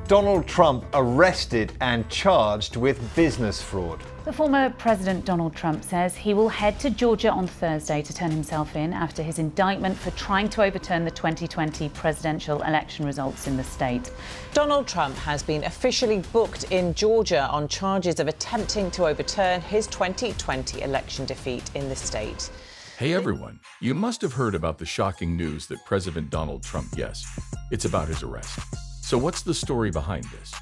Donald Trump arrested and charged with business fraud. The former President Donald Trump says he will head to Georgia on Thursday to turn himself in after his indictment for trying to overturn the 2020 presidential election results in the state. Donald Trump has been officially booked in Georgia on charges of attempting to overturn his 2020 election defeat in the state. Hey everyone, you must have heard about the shocking news that President Donald Trump, yes, it's about his arrest. So what's the story behind this?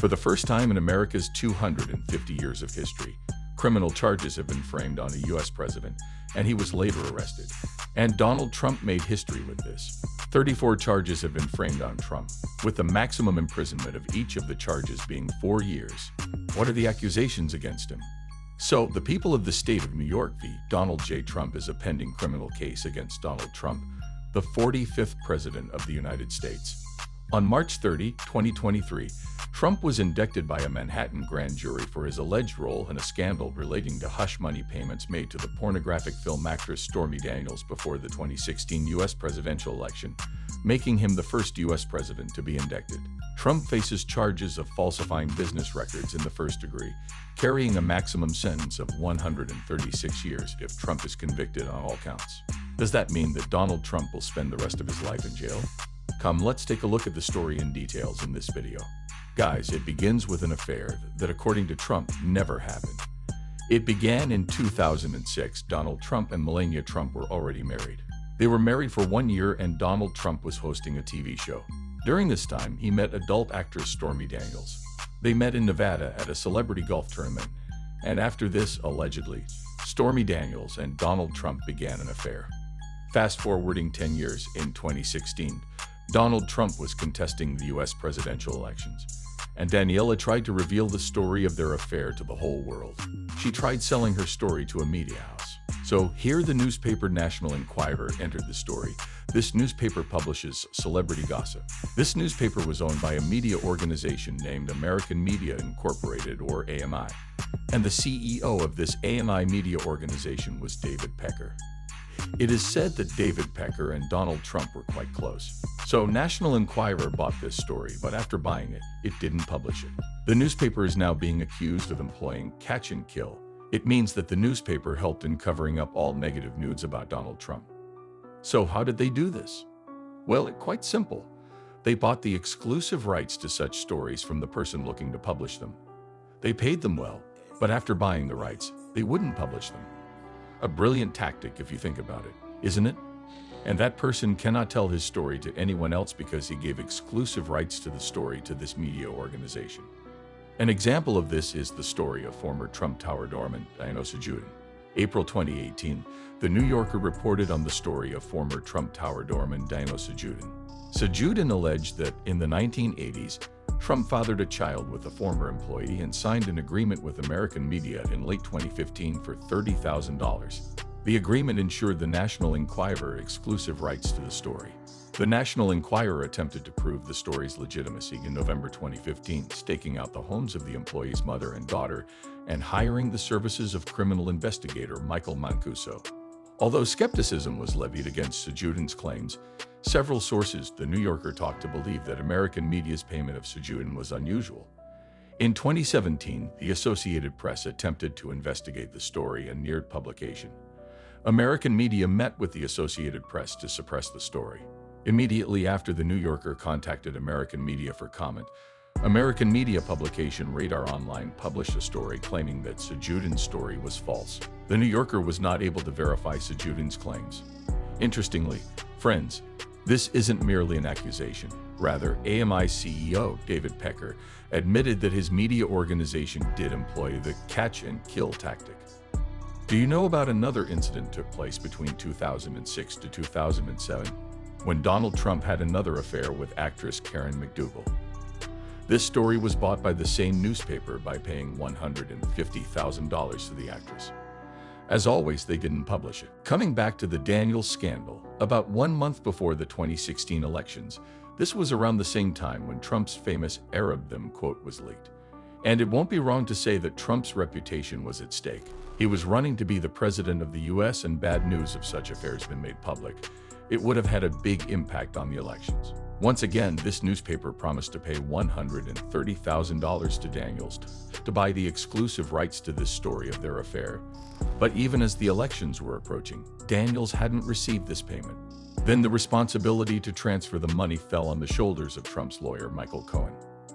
For the first time in America's 250 years of history, criminal charges have been framed on a U.S. president, and he was later arrested. And Donald Trump made history with this. 34 charges have been framed on Trump, with the maximum imprisonment of each of the charges being 4 years. What are the accusations against him? So, the people of the state of New York v. Donald J. Trump is a pending criminal case against Donald Trump, the 45th President of the United States. On March 30, 2023, Trump was indicted by a Manhattan grand jury for his alleged role in a scandal relating to hush money payments made to the pornographic film actress Stormy Daniels before the 2016 U.S. presidential election, making him the first U.S. president to be indicted. Trump faces charges of falsifying business records in the first degree, carrying a maximum sentence of 136 years if Trump is convicted on all counts. Does that mean that Donald Trump will spend the rest of his life in jail? Come, let's take a look at the story in details in this video. Guys, it begins with an affair that, according to Trump, never happened. It began in 2006. Donald Trump and Melania Trump were already married. They were married for 1 year and Donald Trump was hosting a TV show. During this time, he met adult actress Stormy Daniels. They met in Nevada at a celebrity golf tournament. And after this, allegedly, Stormy Daniels and Donald Trump began an affair. Fast forwarding 10 years, in 2016, Donald Trump was contesting the U.S. presidential elections, and Daniela tried to reveal the story of their affair to the whole world. She tried selling her story to a media house. So here the newspaper National Enquirer entered the story. This newspaper publishes celebrity gossip. This newspaper was owned by a media organization named American Media Incorporated, or AMI, and the CEO of this AMI media organization was David Pecker. It is said that David Pecker and Donald Trump were quite close. So National Enquirer bought this story, but after buying it, it didn't publish it. The newspaper is now being accused of employing catch and kill. It means that the newspaper helped in covering up all negative news about Donald Trump. So how did they do this? Well, it's quite simple. They bought the exclusive rights to such stories from the person looking to publish them. They paid them well, but after buying the rights, they wouldn't publish them. A brilliant tactic if you think about it, isn't it? And that person cannot tell his story to anyone else because he gave exclusive rights to the story to this media organization. An example of this is the story of former Trump Tower doorman Diano Sajudin. April 2018, The New Yorker reported on the story of former Trump Tower doorman Diano Sajudin. Sajudin alleged that in the 1980s, Trump fathered a child with a former employee and signed an agreement with American media in late 2015 for $30,000. The agreement ensured the National Enquirer exclusive rights to the story. The National Enquirer attempted to prove the story's legitimacy in November 2015, staking out the homes of the employee's mother and daughter and hiring the services of criminal investigator Michael Mancuso. Although skepticism was levied against Sajudin's claims, several sources, The New Yorker, talked to believe that American media's payment of Sajudin was unusual. In 2017, the Associated Press attempted to investigate the story and neared publication. American media met with the Associated Press to suppress the story. Immediately after The New Yorker contacted American media for comment, American media publication Radar Online published a story claiming that Sajudin's story was false. The New Yorker was not able to verify Sajudin's claims. Interestingly, friends, this isn't merely an accusation. Rather, AMI CEO David Pecker admitted that his media organization did employ the catch and kill tactic. Do you know about another incident took place between 2006 to 2007, when Donald Trump had another affair with actress Karen McDougal? This story was bought by the same newspaper by paying $150,000 to the actress. As always, they didn't publish it. Coming back to the Daniels scandal, about 1 month before the 2016 elections, this was around the same time when Trump's famous Arab them quote was leaked. And it won't be wrong to say that Trump's reputation was at stake. He was running to be the president of the US, and bad news of such affairs been made public. It would have had a big impact on the elections. Once again, this newspaper promised to pay $130,000 to Daniels to buy the exclusive rights to this story of their affair. But even as the elections were approaching, Daniels hadn't received this payment. Then the responsibility to transfer the money fell on the shoulders of Trump's lawyer, Michael Cohen.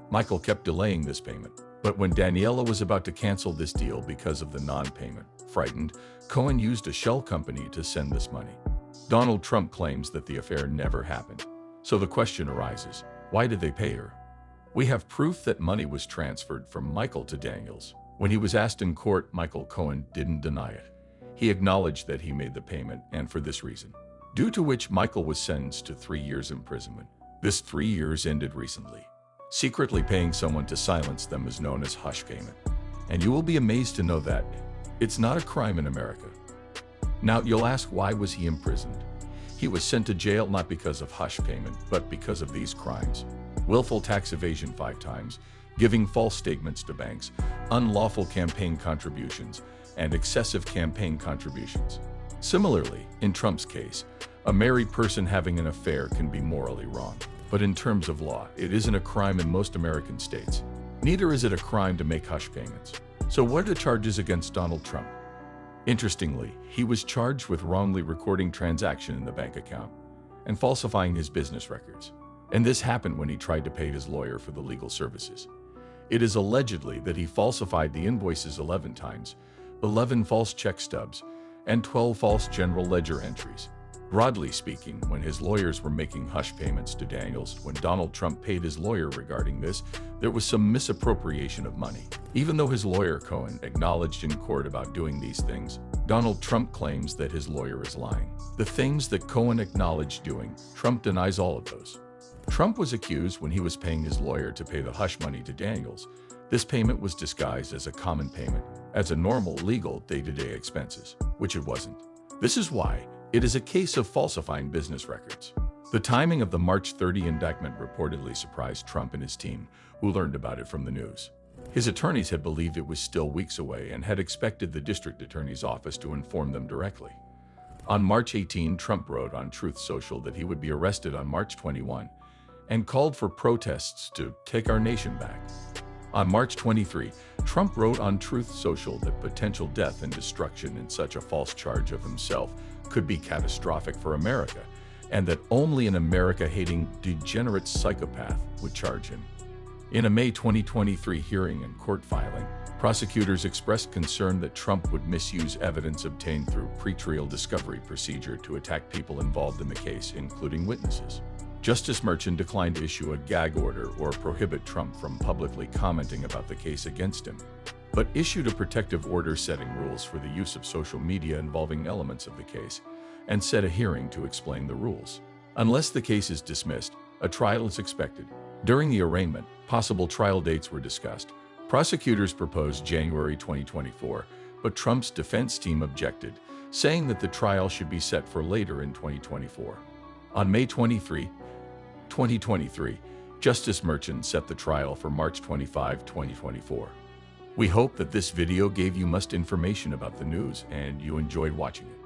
Michael kept delaying this payment, but when Daniela was about to cancel this deal because of the non-payment, frightened, Cohen used a shell company to send this money. Donald Trump claims that the affair never happened. So the question arises, why did they pay her? We have proof that money was transferred from Michael to Daniels. When he was asked in court, Michael Cohen didn't deny it. He acknowledged that he made the payment, and for this reason, due to which Michael was sentenced to 3 years imprisonment. This 3 years ended recently. Secretly paying someone to silence them is known as hush payment. And you will be amazed to know that it's not a crime in America. Now, you'll ask, why was he imprisoned? He was sent to jail not because of hush payment, but because of these crimes: willful tax evasion 5 times, giving false statements to banks, unlawful campaign contributions, and excessive campaign contributions. Similarly, in Trump's case, a married person having an affair can be morally wrong. But in terms of law, it isn't a crime in most American states. Neither is it a crime to make hush payments. So what are the charges against Donald Trump? Interestingly, he was charged with wrongly recording transaction in the bank account and falsifying his business records. And this happened when he tried to pay his lawyer for the legal services. It is allegedly that he falsified the invoices 11 times, 11 false check stubs, and 12 false general ledger entries. Broadly speaking, when his lawyers were making hush payments to Daniels, when Donald Trump paid his lawyer regarding this, there was some misappropriation of money. Even though his lawyer, Cohen, acknowledged in court about doing these things, Donald Trump claims that his lawyer is lying. The things that Cohen acknowledged doing, Trump denies all of those. Trump was accused when he was paying his lawyer to pay the hush money to Daniels. This payment was disguised as a common payment, as a normal, legal, day-to-day expenses, which it wasn't. This is why it is a case of falsifying business records. The timing of the March 30 indictment reportedly surprised Trump and his team, who learned about it from the news. His attorneys had believed it was still weeks away and had expected the district attorney's office to inform them directly. On March 18, Trump wrote on Truth Social that he would be arrested on March 21 and called for protests to take our nation back. On March 23, Trump wrote on Truth Social that potential death and destruction in such a false charge of himself could be catastrophic for America, and that only an America-hating, degenerate psychopath would charge him. In a May 2023 hearing and court filing, prosecutors expressed concern that Trump would misuse evidence obtained through pretrial discovery procedure to attack people involved in the case, including witnesses. Justice Merchan declined to issue a gag order or prohibit Trump from publicly commenting about the case against him, but issued a protective order setting rules for the use of social media involving elements of the case, and set a hearing to explain the rules. Unless the case is dismissed, a trial is expected. During the arraignment, possible trial dates were discussed. Prosecutors proposed January 2024, but Trump's defense team objected, saying that the trial should be set for later in 2024. On May 23, 2023, Justice Merchan set the trial for March 25, 2024. We hope that this video gave you much information about the news and you enjoyed watching it.